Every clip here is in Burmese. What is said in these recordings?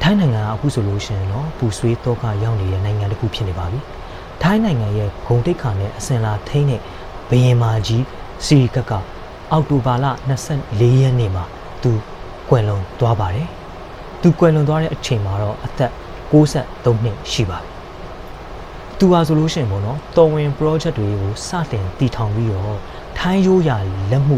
ထိုင်းနိုင်ငံအခုဆိုလို့ရှိရင်တော့ပူဆွေးတော့ကရောက်နေတဲ့နိုင်ငံတစ်ခုဖြစ်နေပါပြီထိုင်းနိုင်ငံရဲ့ဂုံတိတ်ခါနဲ့အစင်လာထိန်းတဲ့ဘရင်မာကြီးစီရီကတ်ကအောက်တိုဘာလ24ရက်နေ့မှာသူကွယ်လွန်သွားပါတယ်သူကွယ်လွန်သွားတဲ့အချိန်မှာတော့အသက်63နှစ်ရှိပါပြီသူဟာဆိုလို့ရှိရင်ပေါ့နော်တော်ဝင် project တွေကိုစတင်တည်ထောင်ပြီးတော့ထိုင်းရိုးရာလက်မှု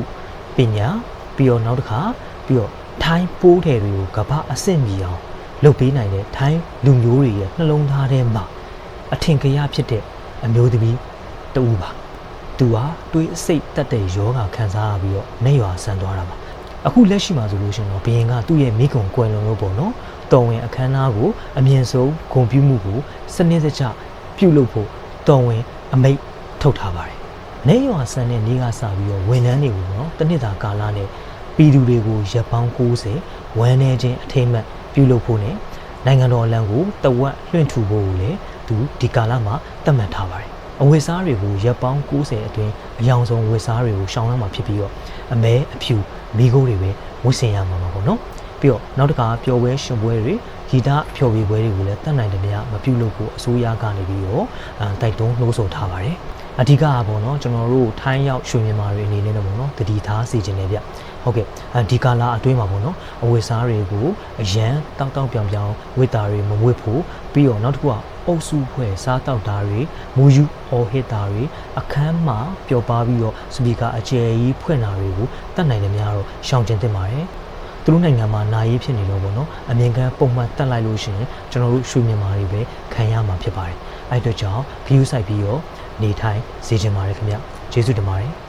ပညာပြီးတော့နောက်တစ်ခါပြီးတော့ထိုင်းပိုးထည်တွေကိုကမ္ဘာအဆင့်မီအောင်လုပ်ပေးနိုင်တဲ့ထိုင်းလူမျိုးတွေရဲ့နှလုံးသားထဲမှာအထင်ကရဖြစ်တဲ့အမျိုးသမီးတဦးပါသူဟာတွေးအစိတ်တက်တဲ့ယောဂခံစားရပြီးတော့မဲ့ရွာဆန်သွားတာပါအခုလက်ရှိမှာဆိုလို့ရှိရင်တော့ဘရင်ကသူ့ရဲ့မိကွန်ကွယ်လွန်လို့ပေါ့နော်တော်ဝင်အခမ်းအနားကိုအမြင့်ဆုံးဂုဏ်ပြုမှုကိုစနစ်တကျပြုလုပ်ဖို့တော်ဝင်အမိန့်ထုတ်ထားပါတယ်မဲ့ရွာဆန်တဲ့နေ့ကစပြီးတော့ဝန်ထမ်းတွေကိုနော်တစ်နှစ်သာကာလနဲ့ပြည်သူတွေကိုရပ်ပေါင်း90ဝန်းနေခြင်းအထိမ်းအမှတ်ပြုလုပ်ဖို့နဲ့နိုင်ငံတော်အလံကိုတဝက်လွှင့်ထူဖို့ကိုလည်းသူဒီကာလမှာသတ်မှတ်ထားပါတယ်အဝတ်စားတွေကိုရပ်ပေါင်း90အတွင်းအယောင်ဆုံးဝတ်စားတွေကိုရှောင်ရမှာဖြစ်ပြီးတော့အမဲအဖြူမိခိုးတွေပဲဝတ်ဆင်ရမှာပေါ့နော်ပြီးတော့နောက်တစ်ခါပျော်ပွဲရှင်ပွဲတွေဂီတဖျော်ဖြေပွဲတွေကိုလည်းတတ်နိုင်တယ်များမပြုလုပ်ဖို့အစိုးရကနေပြီးတော့တိုက်တွန်းနှိုးဆော်ထားပါတယ်အဓိကပေါ့နော်ကျွန်တော်တို့ထိုင်းရောက်ရွှေမြန်မာတွေအနေနဲ့တော့ပေါ့နော်တတိထားစီခြင်းတယ်ဗျဟုတ်ကဲ့ဒီကာလာအတွင်းမှာပေါ့နော်အဝတ်စားတွေကိုအရန်တောက်တောက်ပြောင်ပြောင်ဝတ်တာတွေမဝတ်ဖို့ပြီးတော့နောက်တစ်ခုကအုပ်စုဖွဲ့စားတောက်တာတွေမူယူအော်ဟစ်တာတွေအခန်းမှာပျော်ပါပြီးတော့စပီကာအကျယ်ကြီးဖွင့်တာတွေကိုတတ်နိုင်တယ်များတော့ရှောင်ကျဉ်သင့်ပါတယ်သူတို့နိုင်ငံမှာနာရေးဖြစ်နေတော့ပေါ့နော်အမြင်ကပုံမှန်တက်လိုက်လို့ရှိရင်ကျွန်တော်တို့ရွှေမြန်မာတွေပဲခံရမှာဖြစ်ပါတယ်အဲ့အတွက်ကြောင့် view site ပြီးတော့နေထိုင်စေချင်ပါတယ်ခင်ဗျကျေးဇူးတင်ပါတယ်